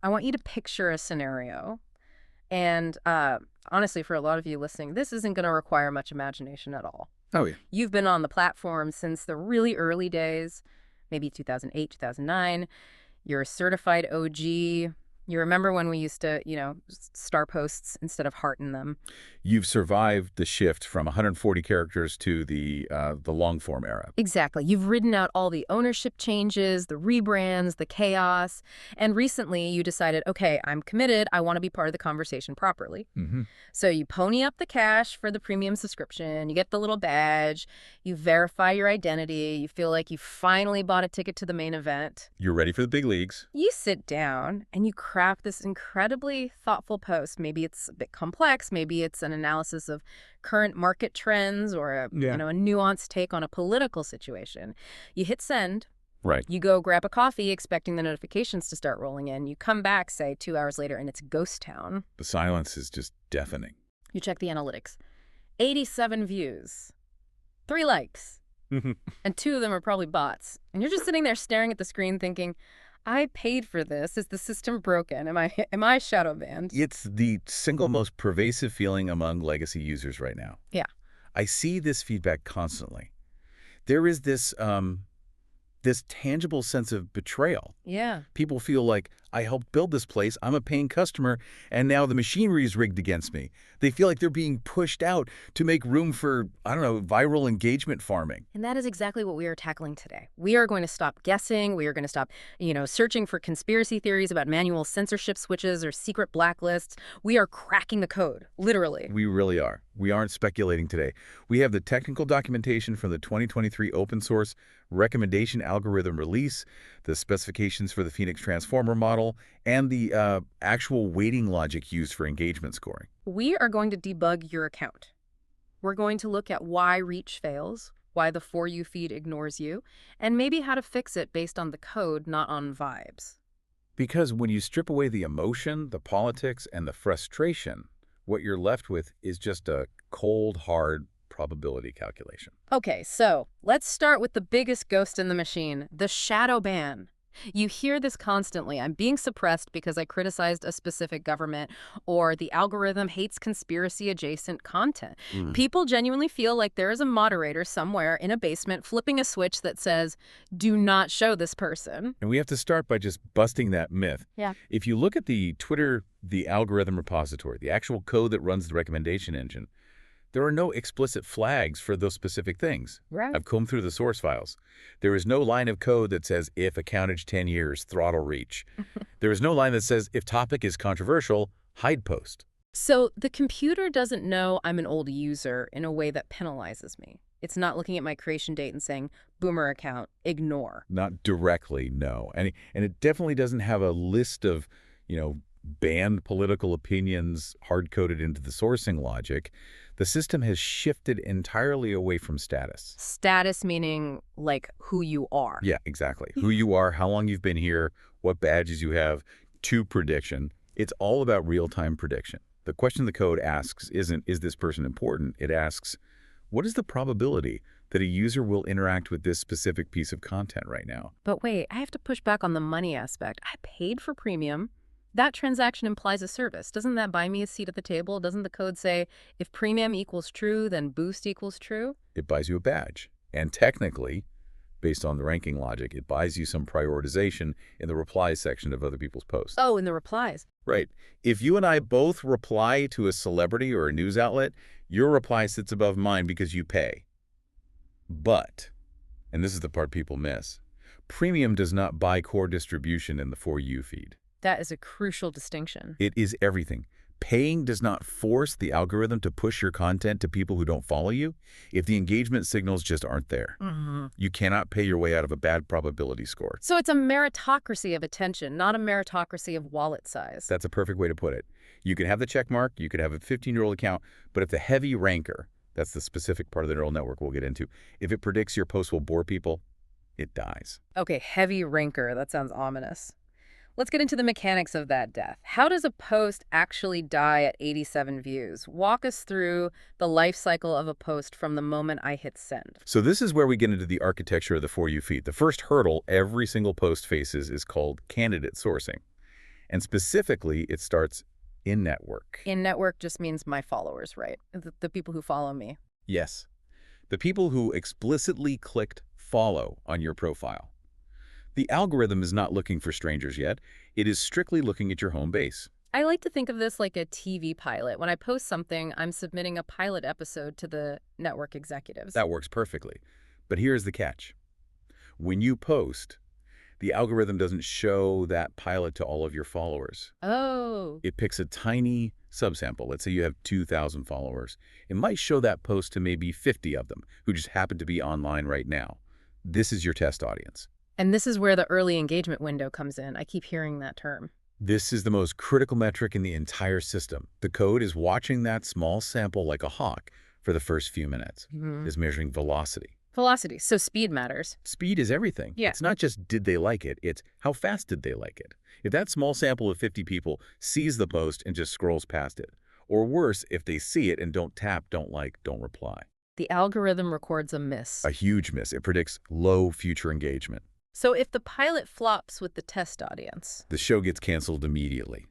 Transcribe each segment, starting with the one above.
I want you to picture a scenario. And honestly, for a lot of you listening, this isn't going to require much imagination at all. Oh, yeah. You've been on the platform since the really early days, maybe 2008, 2009. You're a certified OG. You remember when we used to, star posts instead of heart in them? You've survived the shift from 140 characters to the long-form era. Exactly. You've ridden out all the ownership changes, the rebrands, the chaos. And recently you decided, okay, I'm committed. I want to be part of the conversation properly. Mm-hmm. So you pony up the cash for the premium subscription. You get the little badge. You verify your identity. You feel like you finally bought a ticket to the main event. You're ready for the big leagues. You sit down and you craft this incredibly thoughtful post. Maybe it's a bit complex. Maybe it's an analysis of current market trends or a nuanced take on a political situation. You hit send. Right. You go grab a coffee expecting the notifications to start rolling in. You come back, say, 2 hours later, and it's ghost town. The silence is just deafening. You check the analytics. 87 views. 3 likes. And 2 of them are probably bots. And you're just sitting there staring at the screen thinking, I paid for this. Is the system broken? Am I shadow banned? It's the single most pervasive feeling among legacy users right now. Yeah. I see this feedback constantly. There is this tangible sense of betrayal. Yeah. People feel like, I helped build this place, I'm a paying customer, and now the machinery is rigged against me. They feel like they're being pushed out to make room for, viral engagement farming. And that is exactly what we are tackling today. We are going to stop guessing. We are going to stop, searching for conspiracy theories about manual censorship switches or secret blacklists. We are cracking the code, literally. We really are. We aren't speculating today. We have the technical documentation from the 2023 open source recommendation algorithm release, the specifications for the Phoenix Transformer model, and the actual weighting logic used for engagement scoring. We are going to debug your account. We're going to look at why reach fails, why the For You feed ignores you, and maybe how to fix it based on the code, not on vibes. Because when you strip away the emotion, the politics, and the frustration, what you're left with is just a cold, hard probability calculation. Okay, so let's start with the biggest ghost in the machine, the shadow ban. You hear this constantly. I'm being suppressed because I criticized a specific government, or the algorithm hates conspiracy-adjacent content. People genuinely feel like there is a moderator somewhere in a basement flipping a switch that says, do not show this person. And we have to start by just busting that myth. Yeah. If you look at the algorithm repository, the actual code that runs the recommendation engine, there are no explicit flags for those specific things. Right. I've combed through the source files. There is no line of code that says, if accountage 10 years, throttle reach. There is no line that says, if topic is controversial, hide post. So the computer doesn't know I'm an old user in a way that penalizes me. It's not looking at my creation date and saying, boomer account, ignore. Not directly, no. And it definitely doesn't have a list of, banned political opinions hard-coded into the sourcing logic. The system has shifted entirely away from status. Status meaning, like, who you are. Yeah, exactly. Who you are, how long you've been here, what badges you have, to prediction. It's all about real-time prediction. The question the code asks isn't, is this person important? It asks, what is the probability that a user will interact with this specific piece of content right now? But wait, I have to push back on the money aspect. I paid for premium. That transaction implies a service. Doesn't that buy me a seat at the table? Doesn't the code say, if premium equals true, then boost equals true? It buys you a badge. And technically, based on the ranking logic, it buys you some prioritization in the replies section of other people's posts. Oh, in the replies. Right. If you and I both reply to a celebrity or a news outlet, your reply sits above mine because you pay. But, and this is the part people miss, premium does not buy core distribution in the For You feed. That is a crucial distinction. It is everything. Paying does not force the algorithm to push your content to people who don't follow you if the engagement signals just aren't there. You cannot pay your way out of a bad probability score. So it's a meritocracy of attention, not a meritocracy of wallet size. That's a perfect way to put it. You can have the check mark, you could have a 15-year-old account, but if the heavy ranker, that's the specific part of the neural network we'll get into, if it predicts your post will bore people, it dies. Okay, heavy ranker. That sounds ominous. Let's get into the mechanics of that death. How does a post actually die at 87 views? Walk us through the life cycle of a post from the moment I hit send. So this is where we get into the architecture of the For You feed. The first hurdle every single post faces is called candidate sourcing. And specifically, it starts in-network. In-network just means my followers, right? The people who follow me. Yes. The people who explicitly clicked follow on your profile. The algorithm is not looking for strangers yet. It is strictly looking at your home base. I like to think of this like a TV pilot. When I post something, I'm submitting a pilot episode to the network executives. That works perfectly. But here's the catch. When you post, the algorithm doesn't show that pilot to all of your followers. Oh. It picks a tiny subsample. Let's say you have 2,000 followers. It might show that post to maybe 50 of them who just happen to be online right now. This is your test audience. And this is where the early engagement window comes in. I keep hearing that term. This is the most critical metric in the entire system. The code is watching that small sample like a hawk for the first few minutes. It's measuring velocity. Velocity. So speed matters. Speed is everything. Yeah. It's not just did they like it, it's how fast did they like it. If that small sample of 50 people sees the post and just scrolls past it, or worse, if they see it and don't tap, don't like, don't reply. The algorithm records a miss. A huge miss. It predicts low future engagement. So if the pilot flops with the test audience, The show gets canceled immediately.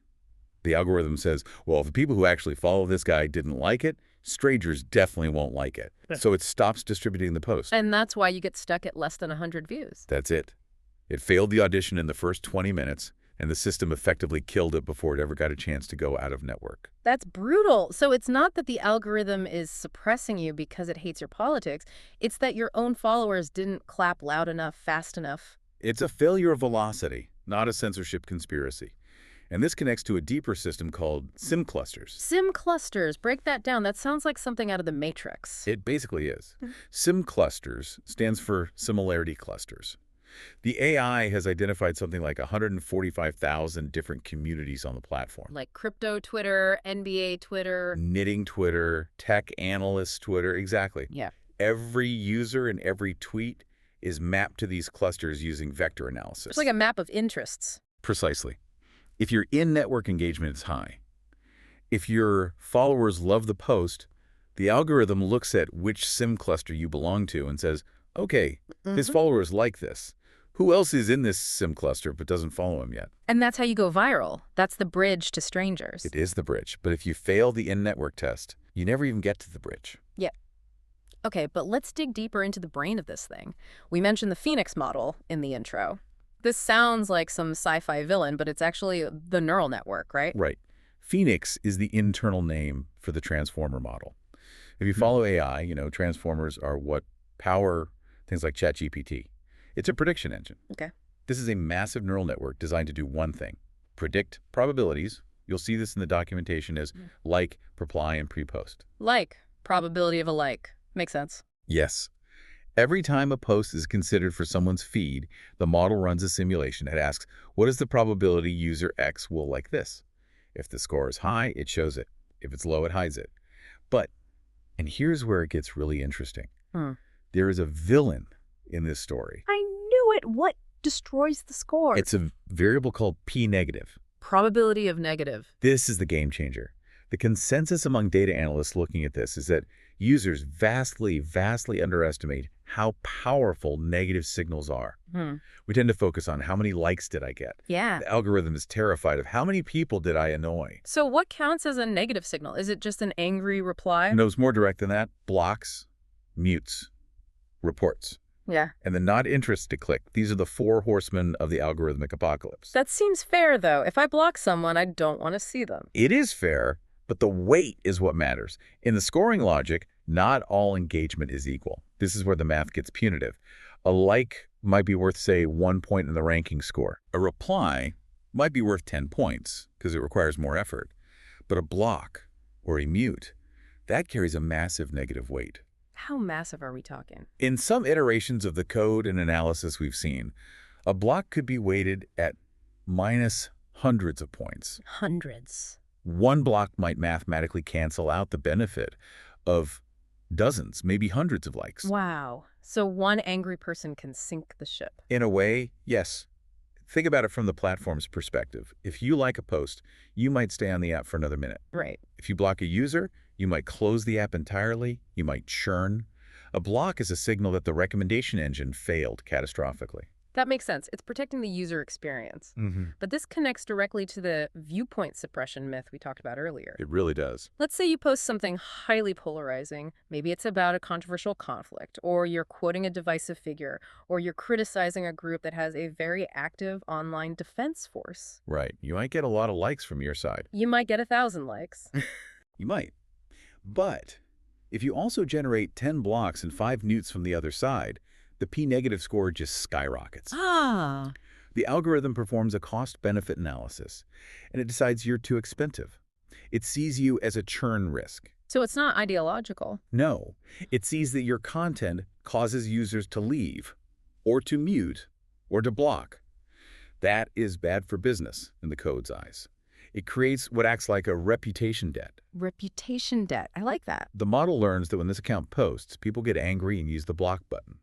The algorithm says, well, if the people who actually follow this guy didn't like it, strangers definitely won't like it. So it stops distributing the post. and that's why you get stuck at less than 100 views. That's it. It failed the audition in the first 20 minutes, and the system effectively killed it before it ever got a chance to go out of network. That's brutal. So it's not that the algorithm is suppressing you because it hates your politics. It's that your own followers didn't clap loud enough, fast enough. It's a failure of velocity, not a censorship conspiracy. And this connects to a deeper system called SIM clusters. SIM clusters, break that down. That sounds like something out of the Matrix. It basically is. SIM clusters stands for similarity clusters. The AI has identified something like 145,000 different communities on the platform. Like crypto Twitter, NBA Twitter. Knitting Twitter, tech analyst Twitter, exactly. Yeah. Every user and every tweet is mapped to these clusters using vector analysis. It's like a map of interests. Precisely. If your in-network engagement is high, if your followers love the post, the algorithm looks at which SIM cluster you belong to and says, okay, his followers like this. Who else is in this SIM cluster but doesn't follow him yet? And that's how you go viral. That's the bridge to strangers. It is the bridge. But if you fail the in-network test, you never even get to the bridge. Yeah. Okay, but let's dig deeper into the brain of this thing. We mentioned the Phoenix model in the intro. This sounds like some sci-fi villain, but it's actually the neural network, right? Right. Phoenix is the internal name for the transformer model. If you follow AI, transformers are what power things like ChatGPT. It's a prediction engine. Okay. This is a massive neural network designed to do one thing: predict probabilities. You'll see this in the documentation as like, reply, and pRepost. Like, probability of a like. Makes sense. Yes. Every time a post is considered for someone's feed, the model runs a simulation. It asks, what is the probability user X will like this? If the score is high, it shows it. If it's low, it hides it. But, and here's where it gets really interesting. There is a villain in this story. I knew it. What destroys the score? It's a variable called p negative. Probability of negative. This is the game changer. The consensus among data analysts looking at this is that users vastly underestimate how powerful negative signals are. We tend to focus on how many likes did I get. Yeah. The algorithm is terrified of how many people did I annoy. So what counts as a negative signal? Is it just an angry reply? No, it's more direct than that. Blocks, mutes, reports, Yeah. and the not interested to click. These are the four horsemen of the algorithmic apocalypse. That seems fair, though. If I block someone, I don't want to see them. It is fair, but the weight is what matters. In the scoring logic, not all engagement is equal. This is where the math gets punitive. A like might be worth, say, 1 point in the ranking score. A reply might be worth 10 points because it requires more effort. But a block or a mute, that carries a massive negative weight. How massive are we talking? In some iterations of the code and analysis we've seen, a block could be weighted at minus hundreds of points. Hundreds. One block might mathematically cancel out the benefit of dozens, maybe hundreds of likes. Wow. So one angry person can sink the ship. In a way, yes. Think about it from the platform's perspective. If you like a post, you might stay on the app for another minute. Right. If you block a user, you might close the app entirely. You might churn. A block is a signal that the recommendation engine failed catastrophically. That makes sense. It's protecting the user experience. But this connects directly to the viewpoint suppression myth we talked about earlier. It really does. Let's say you post something highly polarizing. Maybe it's about a controversial conflict, or you're quoting a divisive figure, or you're criticizing a group that has a very active online defense force. Right. You might get a lot of likes from your side. You might get 1,000 likes. You might. But if you also generate 10 blocks and 5 newts from the other side, the p-negative score just skyrockets. Ah. The algorithm performs a cost-benefit analysis, and it decides you're too expensive. It sees you as a churn risk. So it's not ideological. No, it sees that your content causes users to leave, or to mute, or to block. That is bad for business in the code's eyes. It creates what acts like a reputation debt. Reputation debt. I like that. The model learns that when this account posts, people get angry and use the block button.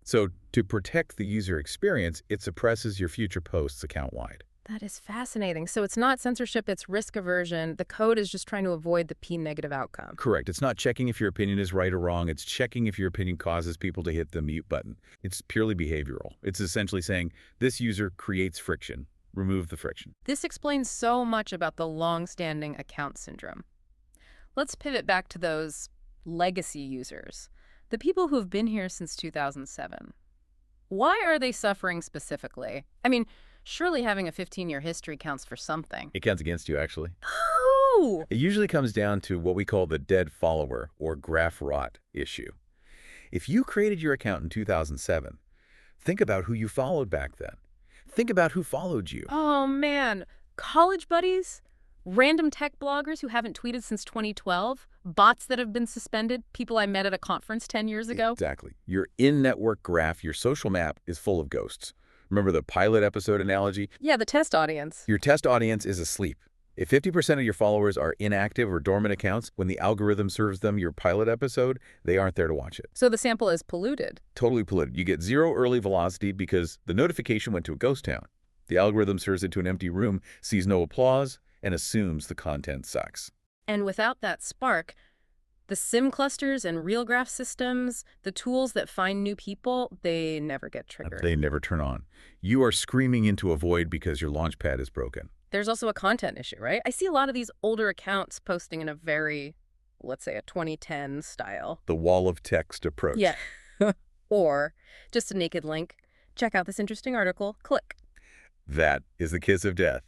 So to protect the user experience, it suppresses your future posts account-wide. That is fascinating. So it's not censorship, it's risk aversion. The code is just trying to avoid the p-negative outcome. Correct. It's not checking if your opinion is right or wrong. It's checking if your opinion causes people to hit the mute button. It's purely behavioral. It's essentially saying, this user creates friction. Remove the friction. This explains so much about the long-standing account syndrome. Let's pivot back to those legacy users, the people who have been here since 2007. Why are they suffering specifically? I mean, surely having a 15-year history counts for something. It counts against you, actually. Oh! It usually comes down to what we call the dead follower or graph rot issue. If you created your account in 2007, think about who you followed back then. Think about who followed you. Oh, man. College buddies? Random tech bloggers who haven't tweeted since 2012? Bots that have been suspended? People I met at a conference 10 years ago? Exactly. Your in-network graph, your social map, is full of ghosts. Remember the pilot episode analogy? Yeah, the test audience. Your test audience is asleep. If 50% of your followers are inactive or dormant accounts, when the algorithm serves them your pilot episode, they aren't there to watch it. So the sample is polluted. Totally polluted. You get 0 early velocity because the notification went to a ghost town. The algorithm serves it to an empty room, sees no applause, and assumes the content sucks. And without that spark, the SIM clusters and real graph systems, the tools that find new people, they never get triggered. They never turn on. You are screaming into a void because your launchpad is broken. There's also a content issue, right? I see a lot of these older accounts posting in a very, let's say, a 2010 style. The wall of text approach. Yeah. Or just a naked link. Check out this interesting article. Click. That is the kiss of death.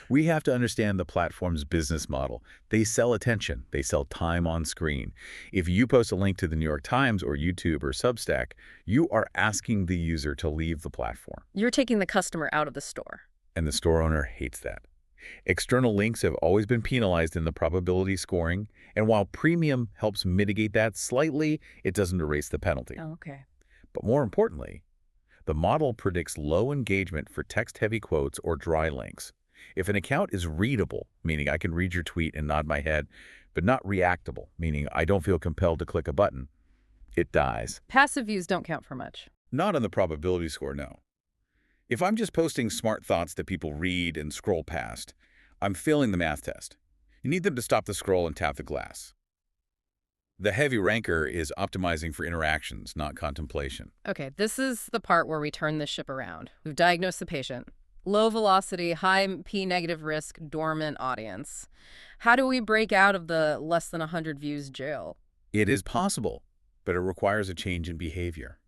We have to understand the platform's business model. They sell attention. They sell time on screen. If you post a link to the New York Times or YouTube or Substack, you are asking the user to leave the platform. You're taking the customer out of the store. And the store owner hates that. External links have always been penalized in the probability scoring, and while premium helps mitigate that slightly, it doesn't erase the penalty. Oh, okay. But more importantly, the model predicts low engagement for text-heavy quotes or dry links. If an account is readable, meaning I can read your tweet and nod my head, but not reactable, meaning I don't feel compelled to click a button, it dies. Passive views don't count for much. Not on the probability score, no. If I'm just posting smart thoughts that people read and scroll past, I'm failing the math test. You need them to stop the scroll and tap the glass. The heavy ranker is optimizing for interactions, not contemplation. Okay, this is the part where we turn this ship around. We've diagnosed the patient. Low velocity, high p-negative risk, dormant audience. How do we break out of the less than 100 views jail? It is possible, but it requires a change in behavior.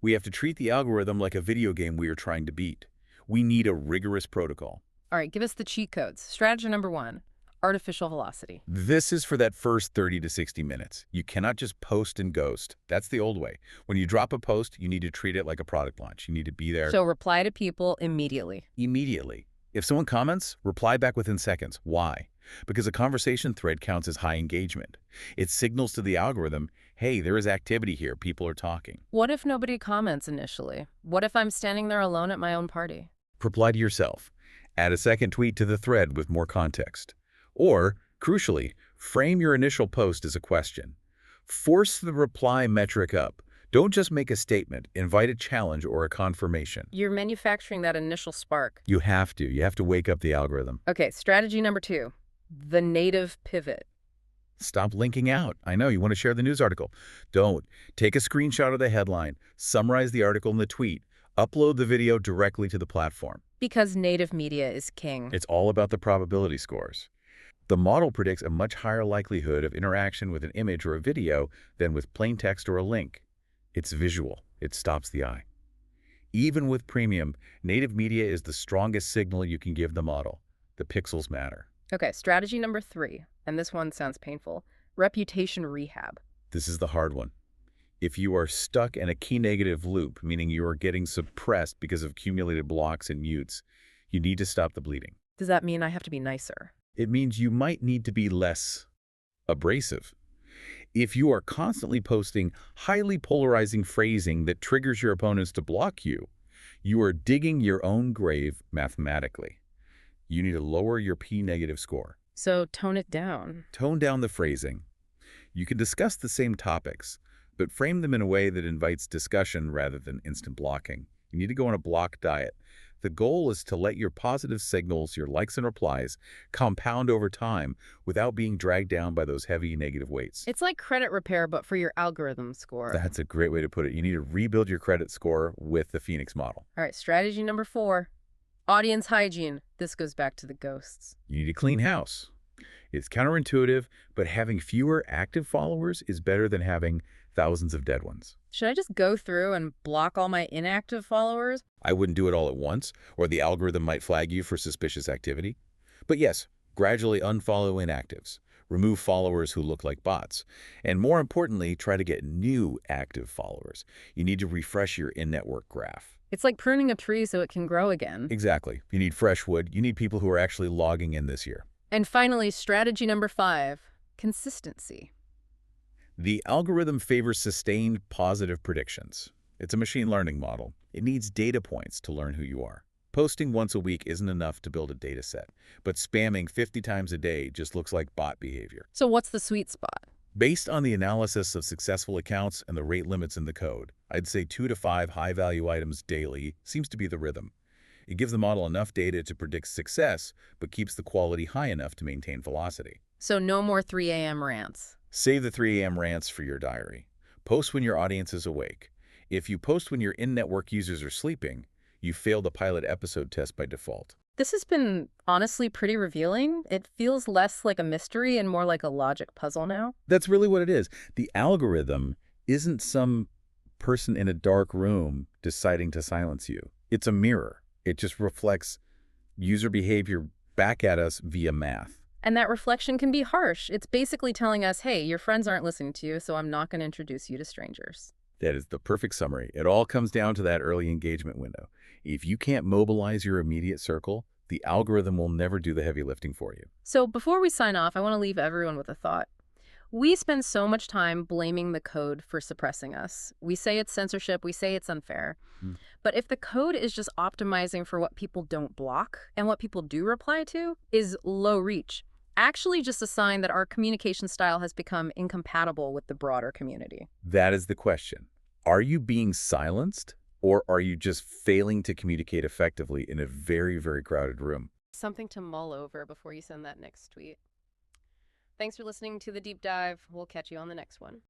We have to treat the algorithm like a video game we are trying to beat. We need a rigorous protocol. All right, give us the cheat codes. Strategy number 1, artificial velocity. This is for that first 30 to 60 minutes. You cannot just post and ghost. That's the old way. When you drop a post, you need to treat it like a product launch. You need to be there. So reply to people immediately. Immediately. If someone comments, reply back within seconds. Why? Because a conversation thread counts as high engagement. It signals to the algorithm, hey, there is activity here. People are talking. What if nobody comments initially? What if I'm standing there alone at my own party? Reply to yourself. Add a second tweet to the thread with more context. Or, crucially, frame your initial post as a question. Force the reply metric up. Don't just make a statement. Invite a challenge or a confirmation. You're manufacturing that initial spark. You have to. You have to wake up the algorithm. Okay, strategy number 2, the native pivot. Stop linking out. I know you want to share the news article. Don't. Take a screenshot of the headline. Summarize the article in the tweet. Upload the video directly to the platform. Because native media is king. It's all about the probability scores. The model predicts a much higher likelihood of interaction with an image or a video than with plain text or a link. It's visual. It stops the eye. Even with premium, native media is the strongest signal you can give the model. The pixels matter. Okay, strategy number 3, and this one sounds painful. Reputation rehab. This is the hard one. If you are stuck in a key negative loop, meaning you are getting suppressed because of accumulated blocks and mutes, you need to stop the bleeding. Does that mean I have to be nicer? It means you might need to be less abrasive. If you are constantly posting highly polarizing phrasing that triggers your opponents to block you, you are digging your own grave mathematically. You need to lower your P-negative score. So tone it down. Tone down the phrasing. You can discuss the same topics, but frame them in a way that invites discussion rather than instant blocking. You need to go on a block diet. The goal is to let your positive signals, your likes and replies, compound over time without being dragged down by those heavy negative weights. It's like credit repair, but for your algorithm score. That's a great way to put it. You need to rebuild your credit score with the Phoenix model. All right, strategy number 4, audience hygiene. This goes back to the ghosts. You need to clean house. It's counterintuitive, but having fewer active followers is better than having thousands of dead ones. Should I just go through and block all my inactive followers? I wouldn't do it all at once, or the algorithm might flag you for suspicious activity. But yes, gradually unfollow inactives. Remove followers who look like bots. And more importantly, try to get new active followers. You need to refresh your in-network graph. It's like pruning a tree so it can grow again. Exactly. You need fresh wood. You need people who are actually logging in this year. And finally, strategy number 5, consistency. The algorithm favors sustained positive predictions. It's a machine learning model. It needs data points to learn who you are. Posting once a week isn't enough to build a data set, but spamming 50 times a day just looks like bot behavior. So what's the sweet spot? Based on the analysis of successful accounts and the rate limits in the code, I'd say 2 to 5 high-value items daily seems to be the rhythm. It gives the model enough data to predict success, but keeps the quality high enough to maintain velocity. So no more 3 a.m. rants. Save the 3 a.m. rants for your diary. Post when your audience is awake. If you post when your in-network users are sleeping, you fail the pilot episode test by default. This has been honestly pretty revealing. It feels less like a mystery and more like a logic puzzle now. That's really what it is. The algorithm isn't some person in a dark room deciding to silence you. It's a mirror. It just reflects user behavior back at us via math. And that reflection can be harsh. It's basically telling us, hey, your friends aren't listening to you, so I'm not going to introduce you to strangers. That is the perfect summary. It all comes down to that early engagement window. If you can't mobilize your immediate circle, the algorithm will never do the heavy lifting for you. So before we sign off, I want to leave everyone with a thought. We spend so much time blaming the code for suppressing us. We say it's censorship, we say it's unfair. But if the code is just optimizing for what people don't block and what people do reply to is low reach, actually just a sign that our communication style has become incompatible with the broader community. That is the question. Are you being silenced, or are you just failing to communicate effectively in a very, very crowded room? Something to mull over before you send that next tweet. Thanks for listening to The Deep Dive. We'll catch you on the next one.